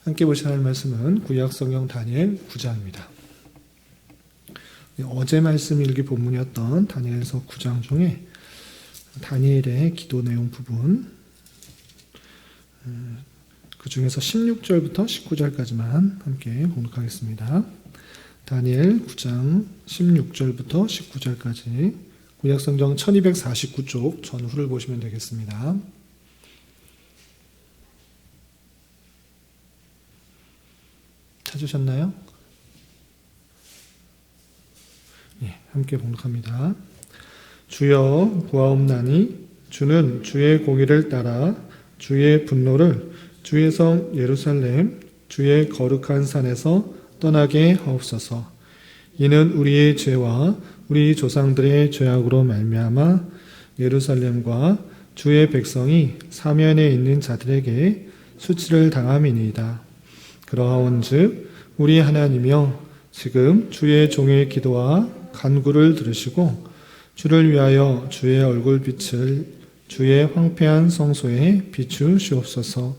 함께 보실 하나님 말씀은 구약성경 다니엘 9장입니다. 어제 말씀 일기 본문이었던 다니엘서 9장 중에 다니엘의 기도 내용 부분, 그 중에서 16절부터 19절까지만 함께 봉독하겠습니다. 다니엘 9장 16절부터 19절까지 구약성경 1249쪽 전후를 보시면 되겠습니다. 찾으셨나요? 예, 함께 봉독합니다. 주여 구하옵나니 주는 주의 공의를 따라 주의 분노를 주의 성 예루살렘 주의 거룩한 산에서 떠나게 하옵소서. 이는 우리의 죄와 우리 조상들의 죄악으로 말미암아 예루살렘과 주의 백성이 사면에 있는 자들에게 수치를 당함이니이다. 그러하온즉 우리 하나님이여 지금 주의 종의 기도와 간구를 들으시고 주를 위하여 주의 얼굴빛을 주의 황폐한 성소에 비추시옵소서.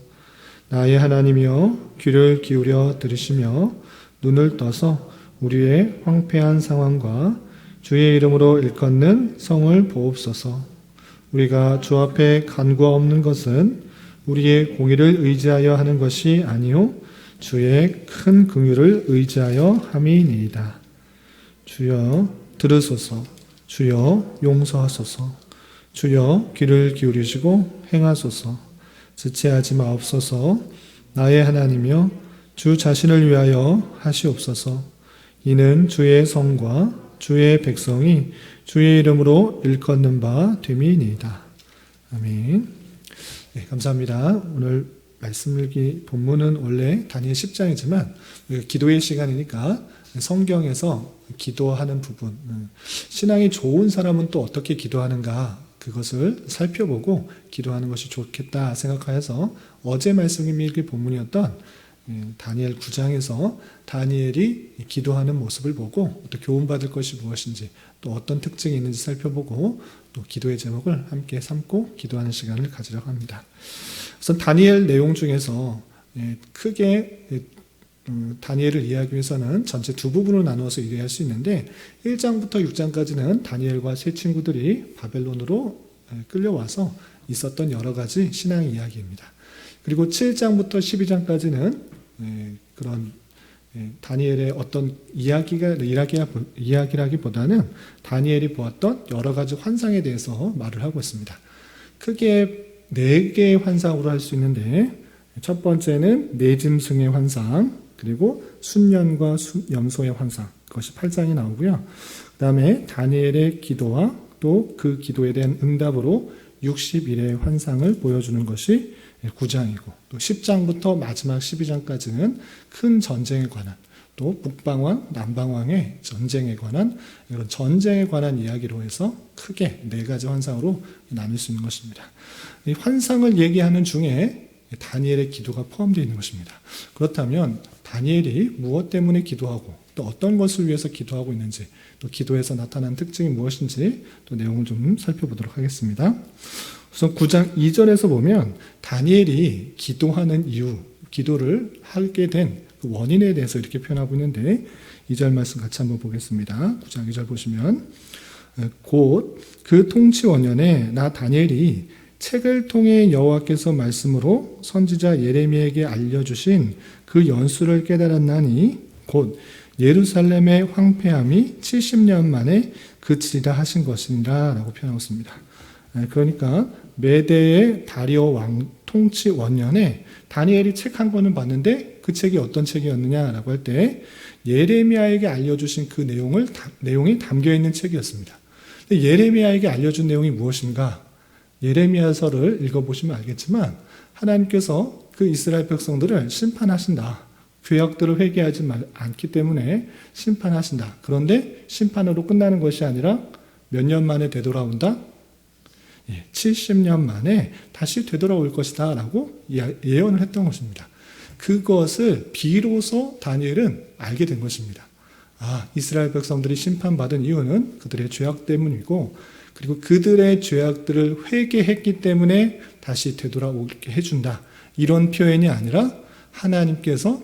나의 하나님이여 귀를 기울여 들으시며 눈을 떠서 우리의 황폐한 상황과 주의 이름으로 일컫는 성을 보옵소서. 우리가 주 앞에 간구하옵는 것은 우리의 공의를 의지하여 하는 것이 아니요 주의 큰 긍휼을 의지하여 함이니이다. 주여 들으소서. 주여 용서하소서. 주여 귀를 기울이시고 행하소서. 지체하지 마옵소서. 나의 하나님이여 주 자신을 위하여 하시옵소서. 이는 주의 성과 주의 백성이 주의 이름으로 일컫는 바 됨이니이다. 아멘. 네, 감사합니다. 오늘 말씀 읽기 본문은 원래 다니엘 10장이지만 기도의 시간이니까 성경에서 기도하는 부분, 신앙이 좋은 사람은 또 어떻게 기도하는가 그것을 살펴보고 기도하는 것이 좋겠다 생각하여서 어제 말씀 읽기 본문이었던 다니엘 9장에서 다니엘이 기도하는 모습을 보고 또 교훈받을 것이 무엇인지 또 어떤 특징이 있는지 살펴보고 또 기도의 제목을 함께 삼고 기도하는 시간을 가지려고 합니다. 우선 다니엘 내용 중에서 크게 다니엘을 이해하기 위해서는 전체 두 부분으로 나누어서 이해할 수 있는데 1장부터 6장까지는 다니엘과 세 친구들이 바벨론으로 끌려와서 있었던 여러 가지 신앙 이야기입니다. 그리고 7장부터 12장까지는 그런 다니엘의 어떤 이야기라기보다는 다니엘이 보았던 여러 가지 환상에 대해서 말을 하고 있습니다. 크게 4개의 환상으로 할 수 있는데 첫 번째는 네 짐승의 환상, 그리고 순년과 염소의 환상, 그것이 8장이 나오고요. 그 다음에 다니엘의 기도와 또 그 기도에 대한 응답으로 60일의 환상을 보여주는 것이 9장이고 또 10장부터 마지막 12장까지는 큰 전쟁에 관한 또 북방왕, 남방왕의 전쟁에 관한 이런 전쟁에 관한 이야기로 해서 크게 4가지 환상으로 나눌 수 있는 것입니다. 이 환상을 얘기하는 중에 다니엘의 기도가 포함되어 있는 것입니다. 그렇다면 다니엘이 무엇 때문에 기도하고 또 어떤 것을 위해서 기도하고 있는지 또 기도에서 나타난 특징이 무엇인지 또 내용을 좀 살펴보도록 하겠습니다. 우선 9장 2절에서 보면 다니엘이 기도하는 이유, 기도를 하게 된 그 원인에 대해서 이렇게 표현하고 있는데 2절 말씀 같이 한번 보겠습니다. 9장 2절 보시면 곧 그 통치 원년에 나 다니엘이 책을 통해 여호와께서 말씀으로 선지자 예레미야에게 알려주신 그 연수를 깨달았나니 곧 예루살렘의 황폐함이 70년 만에 그치리라 하신 것이니라 라고 표현하고 있습니다. 그러니까 메대의 다리오 왕 통치 원년에 다니엘이 책 한 권을 봤는데 그 책이 어떤 책이었느냐라고 할 때 예레미야에게 알려주신 그 내용이 담겨있는 책이었습니다. 예레미야에게 알려준 내용이 무엇인가? 예레미야서를 읽어보시면 알겠지만 하나님께서 그 이스라엘 백성들을 심판하신다. 죄악들을 회개하지 않기 때문에 심판하신다. 그런데 심판으로 끝나는 것이 아니라 몇 년 만에 되돌아온다? 70년 만에 다시 되돌아올 것이다 라고 예언을 했던 것입니다. 그것을 비로소 다니엘은 알게 된 것입니다. 이스라엘 백성들이 심판받은 이유는 그들의 죄악 때문이고 그리고 그들의 죄악들을 회개했기 때문에 다시 되돌아오게 해준다. 이런 표현이 아니라 하나님께서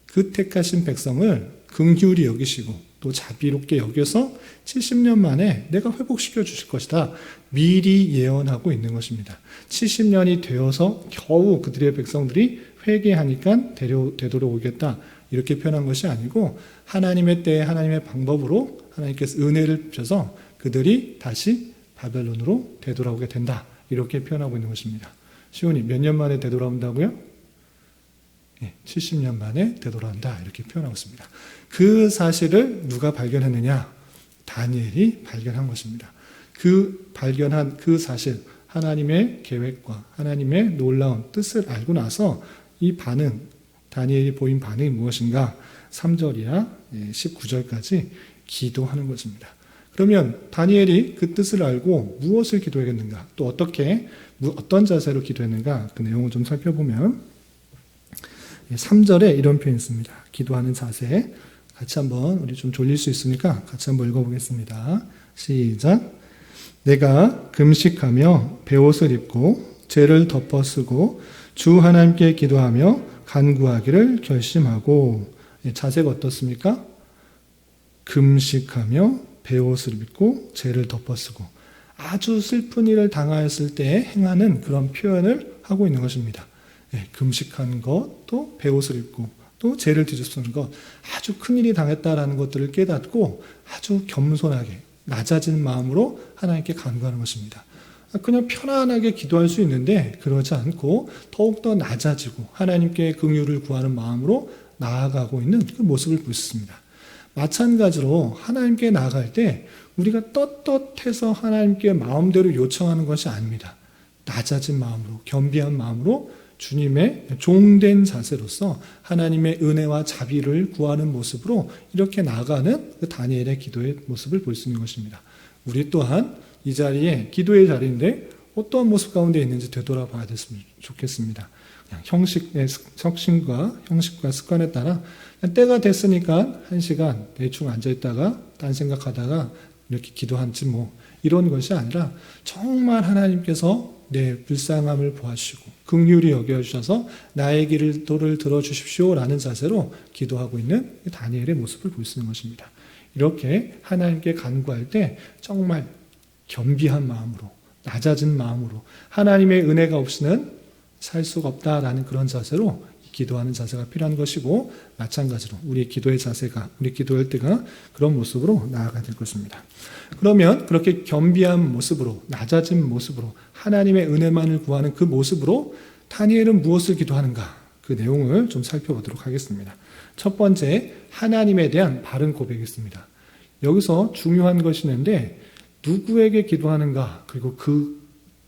그 택하신 백성을 긍휼히 여기시고 또 자비롭게 여겨서 70년 만에 내가 회복시켜 주실 것이다. 미리 예언하고 있는 것입니다. 70년이 되어서 겨우 그들의 백성들이 회개하니까 되돌아오겠다. 이렇게 표현한 것이 아니고 하나님의 때에 하나님의 방법으로 하나님께서 은혜를 주셔서 그들이 다시 바벨론으로 되돌아오게 된다. 이렇게 표현하고 있는 것입니다. 시온이 몇 년 만에 되돌아온다고요? 70년 만에 되돌아온다. 이렇게 표현하고 있습니다. 그 사실을 누가 발견했느냐? 다니엘이 발견한 것입니다. 그 발견한 그 사실, 하나님의 계획과 하나님의 놀라운 뜻을 알고 나서 이 반응, 다니엘이 보인 반응이 무엇인가? 3절이야 19절까지 기도하는 것입니다. 그러면 다니엘이 그 뜻을 알고 무엇을 기도했는가? 또 어떤 자세로 기도했는가? 그 내용을 좀 살펴보면 3절에 이런 표현이 있습니다. 기도하는 자세. 같이 한번 우리 좀 졸릴 수 있으니까 같이 한번 읽어보겠습니다. 시작. 내가 금식하며 베옷을 입고 죄를 덮어쓰고 주 하나님께 기도하며 간구하기를 결심하고. 자세가 어떻습니까? 금식하며 베옷을 입고 죄를 덮어쓰고 아주 슬픈 일을 당하였을 때 행하는 그런 표현을 하고 있는 것입니다. 금식한 것, 또 베옷을 입고 또 죄를 뒤집쓰는 것, 아주 큰일이 당했다라는 것들을 깨닫고 아주 겸손하게 낮아진 마음으로 하나님께 간구하는 것입니다. 그냥 편안하게 기도할 수 있는데 그러지 않고 더욱더 낮아지고 하나님께 긍휼을 구하는 마음으로 나아가고 있는 그 모습을 볼 수 있습니다. 마찬가지로 하나님께 나아갈 때 우리가 떳떳해서 하나님께 마음대로 요청하는 것이 아닙니다. 낮아진 마음으로, 겸비한 마음으로 주님의 종된 자세로서 하나님의 은혜와 자비를 구하는 모습으로 이렇게 나아가는 그 다니엘의 기도의 모습을 볼 수 있는 것입니다. 우리 또한 이 자리에 기도의 자리인데 어떠한 모습 가운데 있는지 되돌아봐야 됐으면 좋겠습니다. 그냥 형식과 습관에 따라 그냥 때가 됐으니까 1시간 대충 앉아있다가 딴 생각하다가 이렇게 기도한지 이런 것이 아니라 정말 하나님께서 내 불쌍함을 보아주시고 긍휼히 여겨주셔서 나의 기도를 들어주십시오라는 자세로 기도하고 있는 다니엘의 모습을 볼 수 있는 것입니다. 이렇게 하나님께 간구할 때 정말 겸비한 마음으로, 낮아진 마음으로 하나님의 은혜가 없이는 살 수가 없다라는 그런 자세로 기도하는 자세가 필요한 것이고, 마찬가지로 우리 기도의 자세가, 우리 기도할 때가 그런 모습으로 나아가야 될 것입니다. 그러면 그렇게 겸비한 모습으로, 낮아진 모습으로 하나님의 은혜만을 구하는 그 모습으로 다니엘은 무엇을 기도하는가? 그 내용을 좀 살펴보도록 하겠습니다. 첫 번째, 하나님에 대한 바른 고백이 있습니다. 여기서 중요한 것이 있는데 누구에게 기도하는가, 그리고 그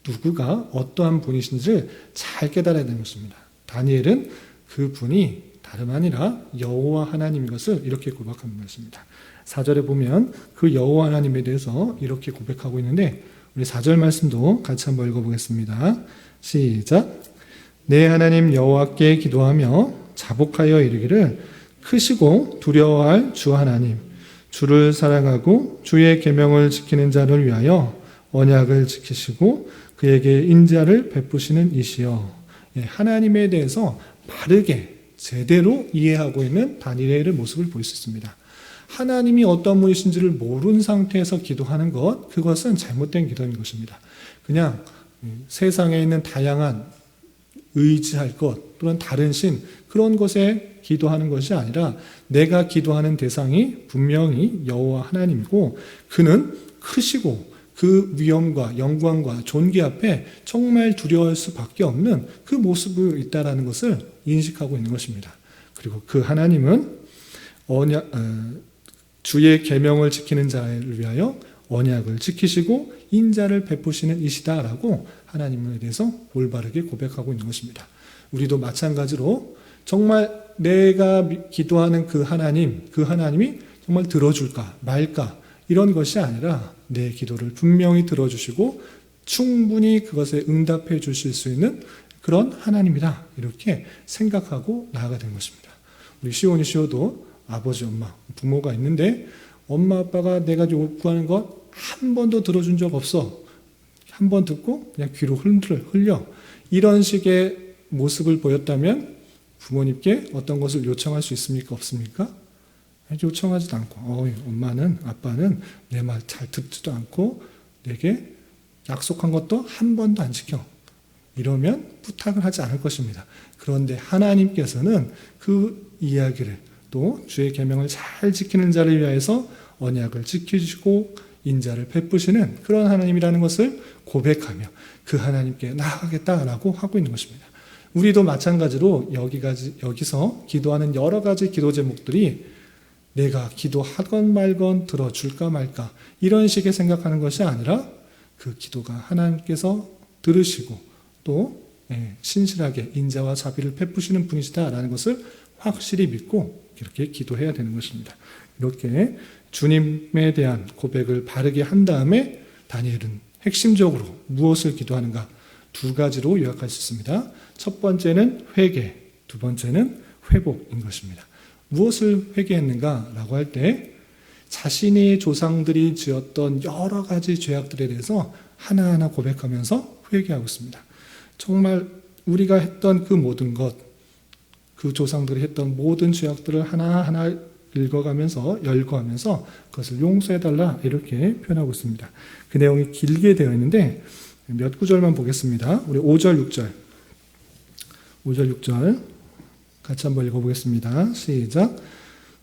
누구가 어떠한 분이신지를 잘 깨달아야 되는 것입니다. 다니엘은 그 분이 다름 아니라 여호와 하나님인 것을 이렇게 고백하는 것입니다. 4절에 보면 그 여호와 하나님에 대해서 이렇게 고백하고 있는데, 우리 4절 말씀도 같이 한번 읽어보겠습니다. 시작. 내 하나님 여호와께 기도하며 자복하여 이르기를, 크시고 두려워할 주 하나님, 주를 사랑하고 주의 계명을 지키는 자를 위하여 언약을 지키시고 그에게 인자를 베푸시는 이시여. 하나님에 대해서 바르게 제대로 이해하고 있는 다니엘의 모습을 볼 수 있습니다. 하나님이 어떤 분이신지를 모르는 상태에서 기도하는 것, 그것은 잘못된 기도인 것입니다. 그냥 세상에 있는 다양한 의지할 것 또는 다른 신, 그런 것에 기도하는 것이 아니라 내가 기도하는 대상이 분명히 여호와 하나님이고 그는 크시고 그 위엄과 영광과 존귀 앞에 정말 두려워할 수밖에 없는 그 모습이 있다는 것을 인식하고 있는 것입니다. 그리고 그 하나님은 주의 계명을 지키는 자를 위하여 언약을 지키시고 인자를 베푸시는 이시다라고 하나님에 대해서 올바르게 고백하고 있는 것입니다. 우리도 마찬가지로 정말 내가 기도하는 그 하나님이 정말 들어줄까 말까 이런 것이 아니라 내 기도를 분명히 들어주시고 충분히 그것에 응답해 주실 수 있는 그런 하나님이다, 이렇게 생각하고 나아가야 되는 것입니다. 우리 시온도 아버지, 엄마, 부모가 있는데 엄마, 아빠가 내가 요구하는 것 한 번도 들어준 적 없어. 한 번 듣고 그냥 귀로 흘려. 이런 식의 모습을 보였다면 부모님께 어떤 것을 요청할 수 있습니까? 없습니까? 요청하지도 않고 엄마는 아빠는 내 말 잘 듣지도 않고 내게 약속한 것도 한 번도 안 지켜. 이러면 부탁을 하지 않을 것입니다. 그런데 하나님께서는 그 이야기를 또 주의 계명을 잘 지키는 자를 위하여서 언약을 지키시고 인자를 베푸시는 그런 하나님이라는 것을 고백하며 그 하나님께 나아가겠다라고 하고 있는 것입니다. 우리도 마찬가지로 여기서 기도하는 여러 가지 기도 제목들이 내가 기도하건 말건 들어줄까 말까 이런 식의 생각하는 것이 아니라 그 기도가 하나님께서 들으시고 또 신실하게 인자와 자비를 베푸시는 분이시다라는 것을 확실히 믿고 이렇게 기도해야 되는 것입니다. 이렇게 주님에 대한 고백을 바르게 한 다음에 다니엘은 핵심적으로 무엇을 기도하는가 두 가지로 요약할 수 있습니다. 첫 번째는 회개, 두 번째는 회복인 것입니다. 무엇을 회개했는가라고 할 때 자신의 조상들이 지었던 여러 가지 죄악들에 대해서 하나하나 고백하면서 회개하고 있습니다. 정말 우리가 했던 그 모든 것, 그 조상들이 했던 모든 죄악들을 하나하나 읽어가면서 열거하면서 그것을 용서해달라 이렇게 표현하고 있습니다. 그 내용이 길게 되어 있는데 몇 구절만 보겠습니다. 우리 5절, 6절. 5절, 6절 같이 한번 읽어보겠습니다. 시작.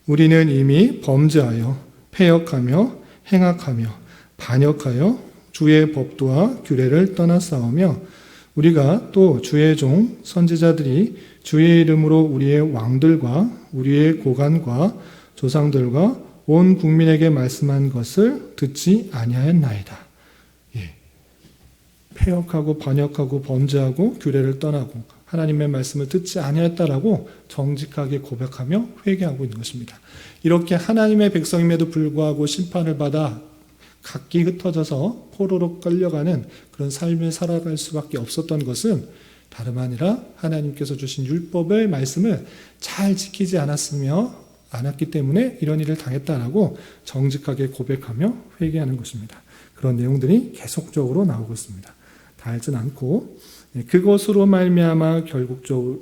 우리는 이미 범죄하여 패역하며 행악하며 반역하여 주의 법도와 규례를 떠나 싸우며 우리가 또 주의 종 선지자들이 주의 이름으로 우리의 왕들과 우리의 고관과 조상들과 온 국민에게 말씀한 것을 듣지 아니하였나이다. 패역하고 반역하고 범죄하고 규례를 떠나고 하나님의 말씀을 듣지 아니하였다라고 정직하게 고백하며 회개하고 있는 것입니다. 이렇게 하나님의 백성임에도 불구하고 심판을 받아 각기 흩어져서 포로로 끌려가는 그런 삶을 살아갈 수밖에 없었던 것은 다름 아니라 하나님께서 주신 율법의 말씀을 잘 지키지 않았기 때문에 이런 일을 당했다라고 정직하게 고백하며 회개하는 것입니다. 그런 내용들이 계속적으로 나오고 있습니다. 다 알진 않고 그것으로 말미암아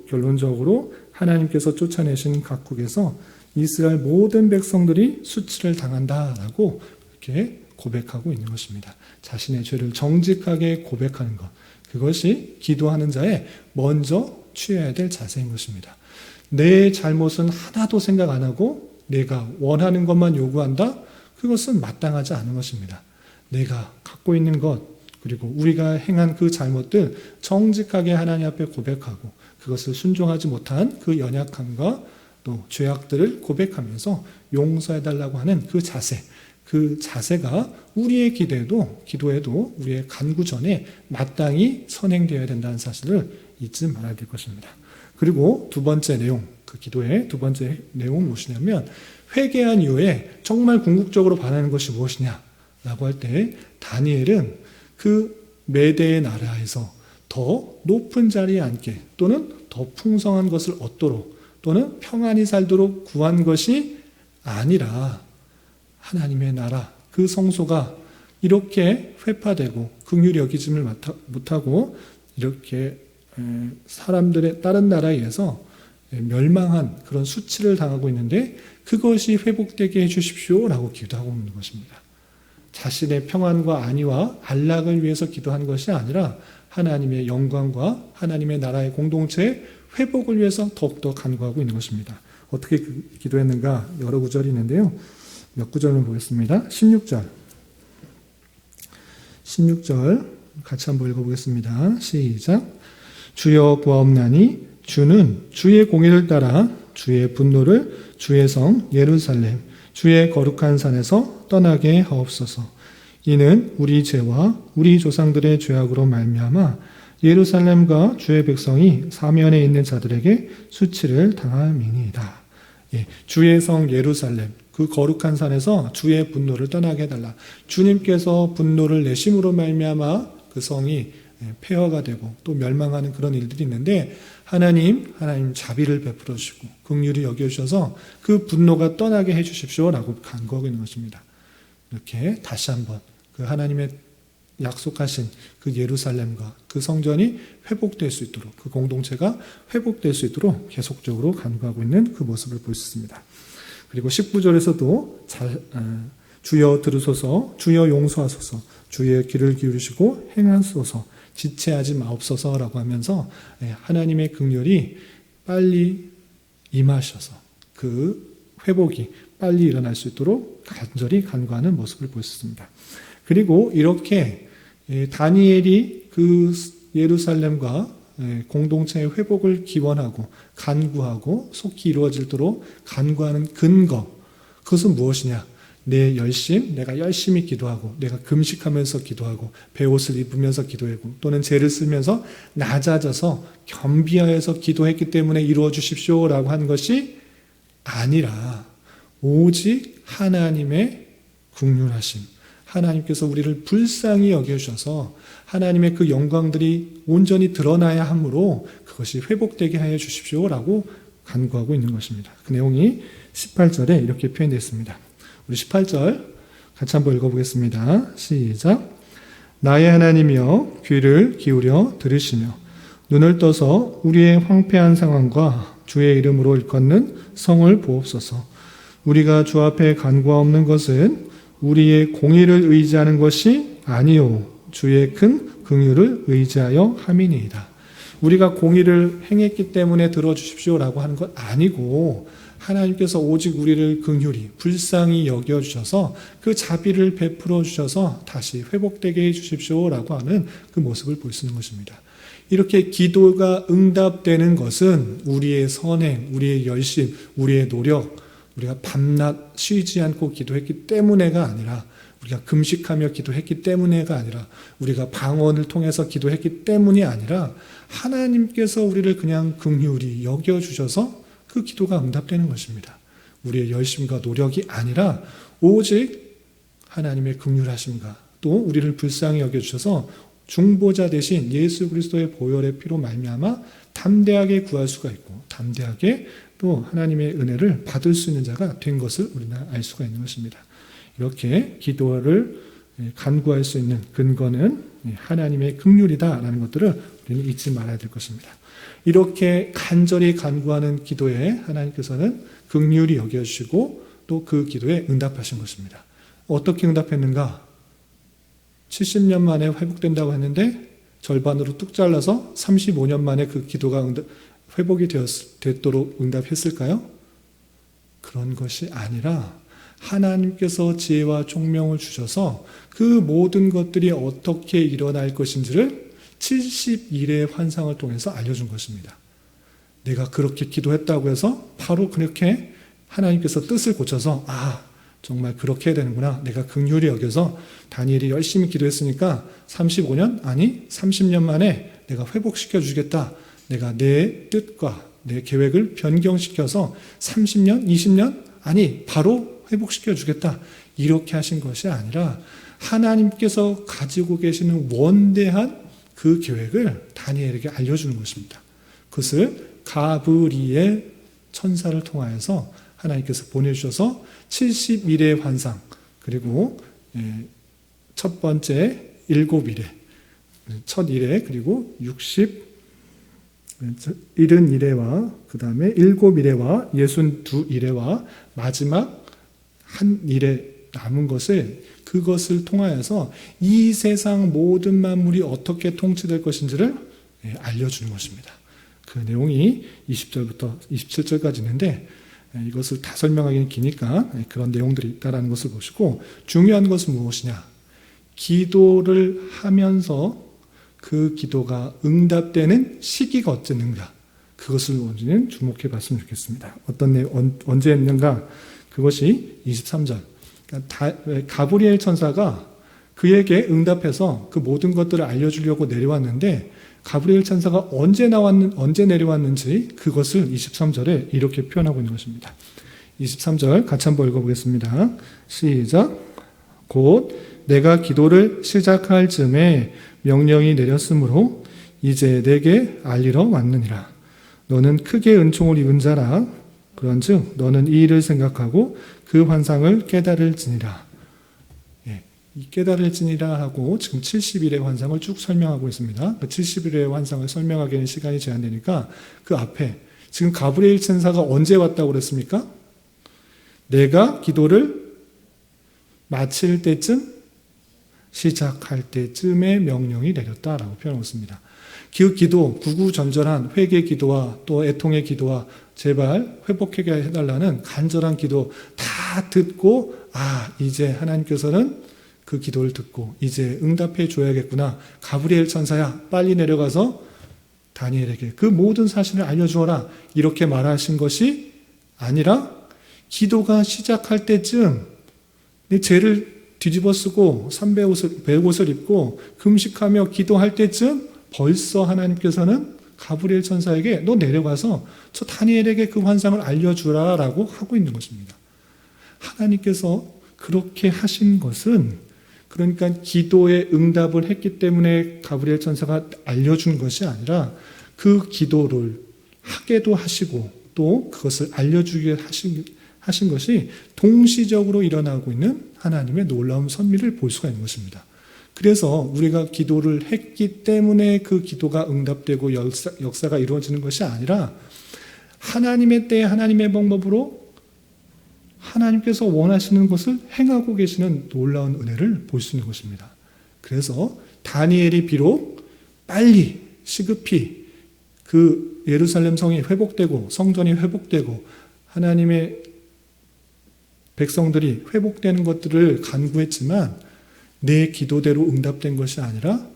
결론적으로 하나님께서 쫓아내신 각국에서 이스라엘 모든 백성들이 수치를 당한다라고 이렇게 고백하고 있는 것입니다. 자신의 죄를 정직하게 고백하는 것, 그것이 기도하는 자의 먼저 취해야 될 자세인 것입니다. 내 잘못은 하나도 생각 안 하고 내가 원하는 것만 요구한다? 그것은 마땅하지 않은 것입니다. 내가 갖고 있는 것, 그리고 우리가 행한 그 잘못들 정직하게 하나님 앞에 고백하고 그것을 순종하지 못한 그 연약함과 또 죄악들을 고백하면서 용서해달라고 하는 그 자세가 우리의 기도에도 우리의 간구 전에 마땅히 선행되어야 된다는 사실을 잊지 말아야 될 것입니다. 그리고 두 번째 내용, 그 기도의 두 번째 내용은 무엇이냐면 회개한 이후에 정말 궁극적으로 바라는 것이 무엇이냐라고 할 때 다니엘은 그 메대의 나라에서 더 높은 자리에 앉게 또는 더 풍성한 것을 얻도록 또는 평안히 살도록 구한 것이 아니라 하나님의 나라, 그 성소가 이렇게 회파되고 긍휼히 여기짐을 못하고 이렇게 사람들의 다른 나라에 의해서 멸망한 그런 수치를 당하고 있는데 그것이 회복되게 해주십시오라고 기도하고 있는 것입니다. 자신의 평안과 안위와 안락을 위해서 기도한 것이 아니라 하나님의 영광과 하나님의 나라의 공동체의 회복을 위해서 더욱더 간구하고 있는 것입니다. 어떻게 기도했는가 여러 구절이 있는데요. 몇 구절을 보겠습니다. 16절 같이 한번 읽어보겠습니다. 시작. 주여 구하옵나니 주는 주의 공의를 따라 주의 분노를 주의 성 예루살렘 주의 거룩한 산에서 떠나게 하옵소서. 이는 우리 죄와 우리 조상들의 죄악으로 말미암아 예루살렘과 주의 백성이 사면에 있는 자들에게 수치를 당함이니이다. 주의 성 예루살렘, 그 거룩한 산에서 주의 분노를 떠나게 해달라. 주님께서 분노를 내심으로 말미암아 그 성이 폐허가 되고 또 멸망하는 그런 일들이 있는데 하나님 자비를 베풀어 주시고 긍휼히 여겨 주셔서 그 분노가 떠나게 해 주십시오라고 간구하고 있는 것입니다. 이렇게 다시 한번 그 하나님의 약속하신 그 예루살렘과 그 성전이 회복될 수 있도록, 그 공동체가 회복될 수 있도록 계속적으로 간구하고 있는 그 모습을 볼 수 있습니다. 그리고 19절에서도 주여 들으소서, 주여 용서하소서, 주의 귀를 기울이시고 행하소서, 지체하지 마옵소서라고 하면서 하나님의 긍휼이 빨리 임하셔서 그 회복이 빨리 일어날 수 있도록 간절히 간구하는 모습을 볼 수 있습니다. 그리고 이렇게 다니엘이 그 예루살렘과 공동체의 회복을 기원하고 간구하고 속히 이루어지도록 간구하는 근거, 그것은 무엇이냐? 내 열심, 내가 열심히 기도하고 내가 금식하면서 기도하고 베옷을 입으면서 기도하고 또는 죄를 쓰면서 낮아져서 겸비하여서 기도했기 때문에 이루어 주십시오라고 한 것이 아니라 오직 하나님의 긍휼하심, 하나님께서 우리를 불쌍히 여겨주셔서 하나님의 그 영광들이 온전히 드러나야 하므로 그것이 회복되게 하여 주십시오라고 간구하고 있는 것입니다. 그 내용이 18절에 이렇게 표현되어 있습니다. 우리 18절 같이 한번 읽어보겠습니다. 시작. 나의 하나님이여 귀를 기울여 들으시며 눈을 떠서 우리의 황폐한 상황과 주의 이름으로 일컫는 성을 보옵소서. 우리가 주 앞에 간구하옵는 것은 우리의 공의를 의지하는 것이 아니요 주의 큰 긍휼을 의지하여 함이니이다. 우리가 공의를 행했기 때문에 들어주십시오라고 하는 것 아니고 하나님께서 오직 우리를 긍휼히 불쌍히 여겨주셔서 그 자비를 베풀어 주셔서 다시 회복되게 해주십시오라고 하는 그 모습을 볼 수 있는 것입니다. 이렇게 기도가 응답되는 것은 우리의 선행, 우리의 열심, 우리의 노력, 우리가 밤낮 쉬지 않고 기도했기 때문에가 아니라 우리가 금식하며 기도했기 때문에가 아니라 우리가 방언을 통해서 기도했기 때문이 아니라 하나님께서 우리를 그냥 긍휼히 여겨주셔서 그 기도가 응답되는 것입니다. 우리의 열심과 노력이 아니라 오직 하나님의 긍휼하심과 또 우리를 불쌍히 여겨주셔서 중보자 대신 예수 그리스도의 보혈의 피로 말미암아 담대하게 구할 수가 있고 담대하게 또 하나님의 은혜를 받을 수 있는 자가 된 것을 우리는 알 수가 있는 것입니다. 이렇게 기도를 간구할 수 있는 근거는 하나님의 긍휼이다라는 것들을 우리는 잊지 말아야 될 것입니다. 이렇게 간절히 간구하는 기도에 하나님께서는 긍휼히 여겨주시고 또 그 기도에 응답하신 것입니다. 어떻게 응답했는가? 70년 만에 회복된다고 했는데 절반으로 뚝 잘라서 35년 만에 그 기도가 회복이 됐도록 응답했을까요? 그런 것이 아니라 하나님께서 지혜와 총명을 주셔서 그 모든 것들이 어떻게 일어날 것인지를 70일의 환상을 통해서 알려준 것입니다. 내가 그렇게 기도했다고 해서 바로 그렇게 하나님께서 뜻을 고쳐서 정말 그렇게 해야 되는구나. 내가 긍휼히 여겨서 다니엘이 열심히 기도했으니까 35년 아니 30년 만에 내가 회복시켜 주겠다. 내가 내 뜻과 내 계획을 변경시켜서 30년, 20년 아니 바로 회복시켜 주겠다. 이렇게 하신 것이 아니라 하나님께서 가지고 계시는 원대한 그 계획을 다니엘에게 알려주는 것입니다. 그것을 가브리엘 천사를 통하여서 하나님께서 보내주셔서 70일의 환상 그리고 첫 번째 7일에 첫 일에 그리고 70일와 그 다음에 7일에와 62일에와 마지막 한 일에 남은 것을 그것을 통하여서 이 세상 모든 만물이 어떻게 통치될 것인지를 알려주는 것입니다. 그 내용이 20절부터 27절까지 있는데 이것을 다 설명하기는 기니까 그런 내용들이 있다는 것을 보시고 중요한 것은 무엇이냐? 기도를 하면서 그 기도가 응답되는 시기가 어쨌는가? 그것을 우리는 주목해 봤으면 좋겠습니다. 어떤 내용, 언제 했는가? 그것이 23절. 가브리엘 천사가 그에게 응답해서 그 모든 것들을 알려주려고 내려왔는데 가브리엘 천사가 언제 내려왔는지 그것을 23절에 이렇게 표현하고 있는 것입니다. 23절 같이 한번 읽어보겠습니다. 시작. 곧 내가 기도를 시작할 즈음에 명령이 내렸으므로 이제 내게 알리러 왔느니라. 너는 크게 은총을 입은 자라. 그런즉 너는 이 일을 생각하고 그 환상을 깨달을지니라. 깨달을지니라 하고 지금 70일의 환상을 쭉 설명하고 있습니다. 그 70일의 환상을 설명하기에는 시간이 제한되니까 그 앞에 지금 가브리엘 천사가 언제 왔다고 그랬습니까? 내가 기도를 마칠 때쯤, 시작할 때쯤에 명령이 내렸다라고 표현하고 있습니다. 그 기도, 구구절절한 회개 기도와 또 애통의 기도와 제발 회복하게 해달라는 간절한 기도 다 듣고 이제 하나님께서는 그 기도를 듣고 이제 응답해 줘야겠구나. 가브리엘 천사야 빨리 내려가서 다니엘에게 그 모든 사실을 알려주어라. 이렇게 말하신 것이 아니라 기도가 시작할 때쯤 내 죄를 뒤집어 쓰고 배옷을 입고 금식하며 기도할 때쯤 벌써 하나님께서는 가브리엘 천사에게 너 내려가서 저 다니엘에게 그 환상을 알려주라라고 하고 있는 것입니다. 하나님께서 그렇게 하신 것은 그러니까 기도에 응답을 했기 때문에 가브리엘 천사가 알려준 것이 아니라 그 기도를 하게도 하시고 또 그것을 알려주게 하신 것이 동시적으로 일어나고 있는 하나님의 놀라운 섭리를 볼 수가 있는 것입니다. 그래서 우리가 기도를 했기 때문에 그 기도가 응답되고 역사가 이루어지는 것이 아니라 하나님의 때에 하나님의 방법으로 하나님께서 원하시는 것을 행하고 계시는 놀라운 은혜를 볼 수 있는 것입니다. 그래서 다니엘이 비록 빨리 시급히 그 예루살렘 성이 회복되고 성전이 회복되고 하나님의 백성들이 회복되는 것들을 간구했지만 내 기도대로 응답된 것이 아니라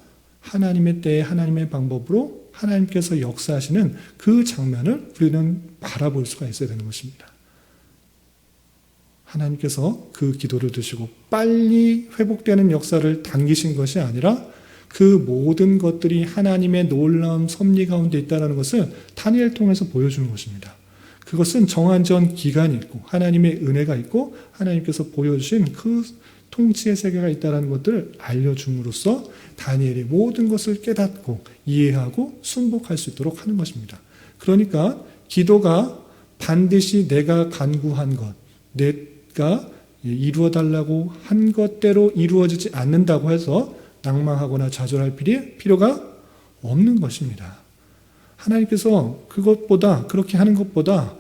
하나님의 때에 하나님의 방법으로 하나님께서 역사하시는 그 장면을 우리는 바라볼 수가 있어야 되는 것입니다. 하나님께서 그 기도를 드시고 빨리 회복되는 역사를 당기신 것이 아니라 그 모든 것들이 하나님의 놀라운 섭리 가운데 있다는 것을 다니엘 통해서 보여주는 것입니다. 그것은 정한전 기간이 있고 하나님의 은혜가 있고 하나님께서 보여주신 그 통치의 세계가 있다는 것들을 알려줌으로써 다니엘이 모든 것을 깨닫고 이해하고 순복할 수 있도록 하는 것입니다. 그러니까 기도가 반드시 내가 간구한 것, 내가 이루어달라고 한 것대로 이루어지지 않는다고 해서 낭망하거나 좌절할 필요가 없는 것입니다. 하나님께서 그렇게 하는 것보다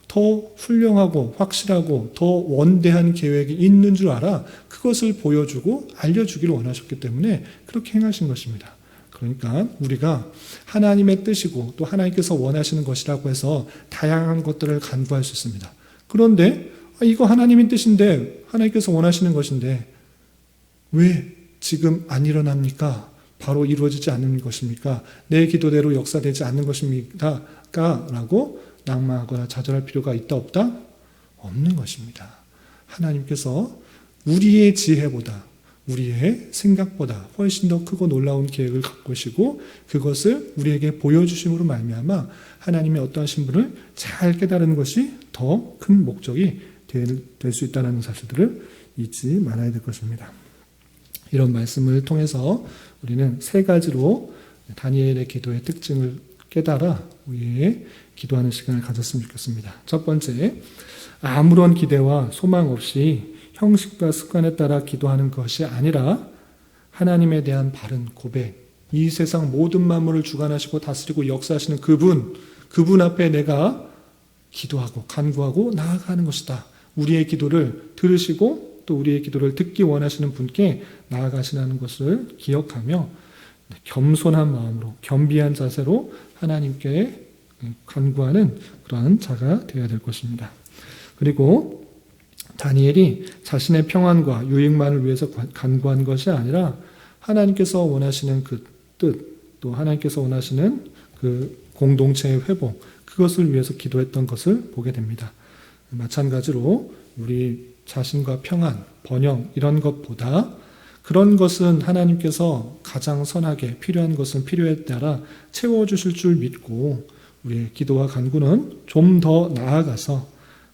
더 훌륭하고 확실하고 더 원대한 계획이 있는 줄 알아 그것을 보여주고 알려주기를 원하셨기 때문에 그렇게 행하신 것입니다. 그러니까 우리가 하나님의 뜻이고 또 하나님께서 원하시는 것이라고 해서 다양한 것들을 간구할 수 있습니다. 그런데 이거 하나님의 뜻인데 하나님께서 원하시는 것인데 왜 지금 안 일어납니까? 바로 이루어지지 않는 것입니까? 내 기도대로 역사되지 않는 것입니까? 라고 낭망하거나 좌절할 필요가 있다 없다? 없는 것입니다. 하나님께서 우리의 지혜보다 우리의 생각보다 훨씬 더 크고 놀라운 계획을 갖고 계시고 그것을 우리에게 보여주심으로 말미암아 하나님의 어떠한 신분을 잘 깨달은 것이 더 큰 목적이 될 수 있다는 사실들을 잊지 말아야 될 것입니다. 이런 말씀을 통해서 우리는 세 가지로 다니엘의 기도의 특징을 깨달아 우리의 기도하는 시간을 가졌으면 좋겠습니다. 첫 번째, 아무런 기대와 소망 없이 형식과 습관에 따라 기도하는 것이 아니라 하나님에 대한 바른 고백, 이 세상 모든 만물을 주관하시고 다스리고 역사하시는 그분 앞에 내가 기도하고 간구하고 나아가는 것이다. 우리의 기도를 들으시고 또 우리의 기도를 듣기 원하시는 분께 나아가시는 것을 기억하며 겸손한 마음으로 겸비한 자세로 하나님께 간구하는 그러한 자가 되어야 될 것입니다. 그리고 다니엘이 자신의 평안과 유익만을 위해서 간구한 것이 아니라 하나님께서 원하시는 그 뜻, 또 하나님께서 원하시는 그 공동체의 회복, 그것을 위해서 기도했던 것을 보게 됩니다. 마찬가지로 우리 자신과 평안, 번영 이런 것보다 그런 것은 하나님께서 가장 선하게 필요한 것은 필요에 따라 채워주실 줄 믿고 우리의 기도와 간구는 좀 더 나아가서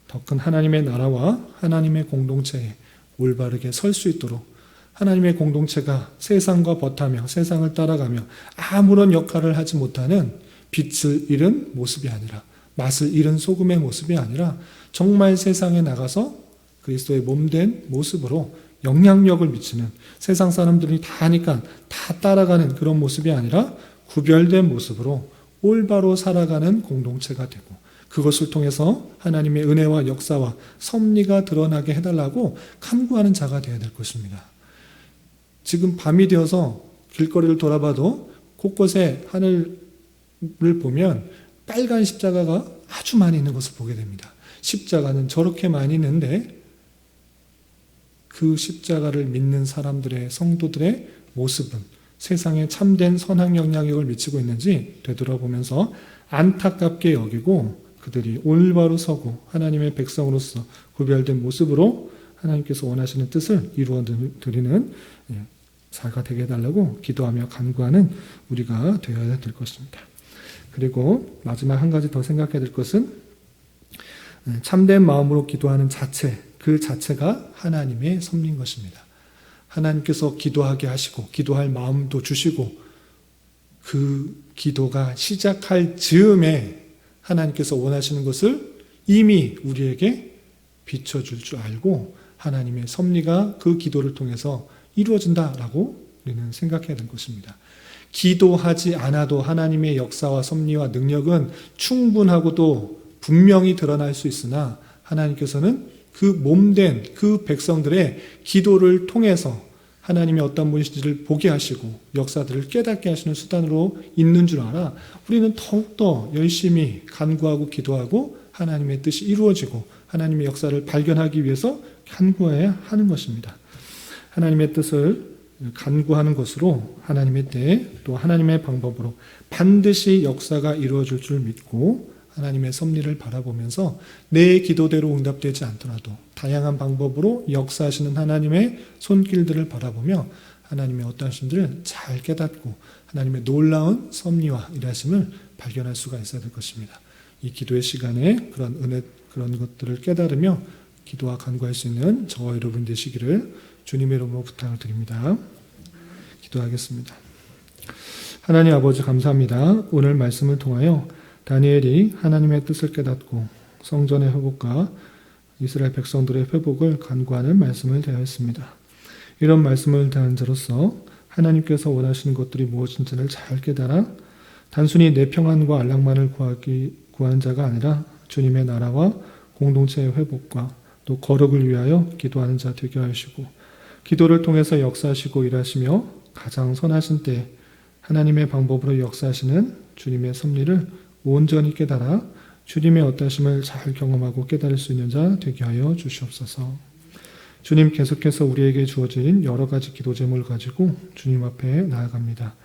더 큰 하나님의 나라와 하나님의 공동체에 올바르게 설 수 있도록 하나님의 공동체가 세상과 버타며 세상을 따라가며 아무런 역할을 하지 못하는 빛을 잃은 모습이 아니라 맛을 잃은 소금의 모습이 아니라 정말 세상에 나가서 그리스도의 몸된 모습으로 영향력을 미치는, 세상 사람들이 다 하니까 다 따라가는 그런 모습이 아니라 구별된 모습으로 올바로 살아가는 공동체가 되고, 그것을 통해서 하나님의 은혜와 역사와 섭리가 드러나게 해달라고 간구하는 자가 되어야 될 것입니다. 지금 밤이 되어서 길거리를 돌아봐도 곳곳에 하늘을 보면 빨간 십자가가 아주 많이 있는 것을 보게 됩니다. 십자가는 저렇게 많이 있는데 그 십자가를 믿는 사람들의, 성도들의 모습은 세상에 참된 선한 영향력을 미치고 있는지 되돌아보면서 안타깝게 여기고 그들이 올바로 서고 하나님의 백성으로서 구별된 모습으로 하나님께서 원하시는 뜻을 이루어 드리는 자가 되게 해달라고 기도하며 간구하는 우리가 되어야 될 것입니다. 그리고 마지막 한 가지 더 생각해야 될 것은 참된 마음으로 기도하는 자체, 그 자체가 하나님의 섭리인 것입니다. 하나님께서 기도하게 하시고 기도할 마음도 주시고 그 기도가 시작할 즈음에 하나님께서 원하시는 것을 이미 우리에게 비춰줄 줄 알고 하나님의 섭리가 그 기도를 통해서 이루어진다라고 우리는 생각해야 될 것입니다. 기도하지 않아도 하나님의 역사와 섭리와 능력은 충분하고도 분명히 드러날 수 있으나 하나님께서는 그 몸된 그 백성들의 기도를 통해서 하나님이 어떤 분이신지를 보게 하시고 역사들을 깨닫게 하시는 수단으로 있는 줄 알아 우리는 더욱더 열심히 간구하고 기도하고 하나님의 뜻이 이루어지고 하나님의 역사를 발견하기 위해서 간구해야 하는 것입니다. 하나님의 뜻을 간구하는 것으로 하나님의 때에 또 하나님의 방법으로 반드시 역사가 이루어질 줄 믿고 하나님의 섭리를 바라보면서 내 기도대로 응답되지 않더라도 다양한 방법으로 역사하시는 하나님의 손길들을 바라보며 하나님의 어떠한 신들을 잘 깨닫고 하나님의 놀라운 섭리와 일하심을 발견할 수가 있어야 될 것입니다. 이 기도의 시간에 그런 은혜, 그런 것들을 깨달으며 기도와 간구할 수 있는 저와 여러분 되시기를 주님의 이름으로 부탁을 드립니다. 기도하겠습니다. 하나님 아버지 감사합니다. 오늘 말씀을 통하여 다니엘이 하나님의 뜻을 깨닫고 성전의 회복과 이스라엘 백성들의 회복을 간구하는 말씀을 대하였습니다. 이런 말씀을 대한 자로서 하나님께서 원하시는 것들이 무엇인지를 잘 깨달아 단순히 내 평안과 안락만을 구하는 자가 아니라 주님의 나라와 공동체의 회복과 또 거룩을 위하여 기도하는 자 되게 하시고 기도를 통해서 역사하시고 일하시며 가장 선하신 때 하나님의 방법으로 역사하시는 주님의 섭리를 온전히 깨달아 주님의 어떠하심을 잘 경험하고 깨달을 수 있는 자 되게 하여 주시옵소서. 주님 계속해서 우리에게 주어진 여러 가지 기도 제목을 가지고 주님 앞에 나아갑니다.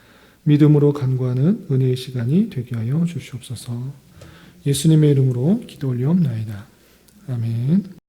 믿음으로 간구하는 은혜의 시간이 되게 하여 주시옵소서. 예수님의 이름으로 기도 올리옵나이다. 아멘.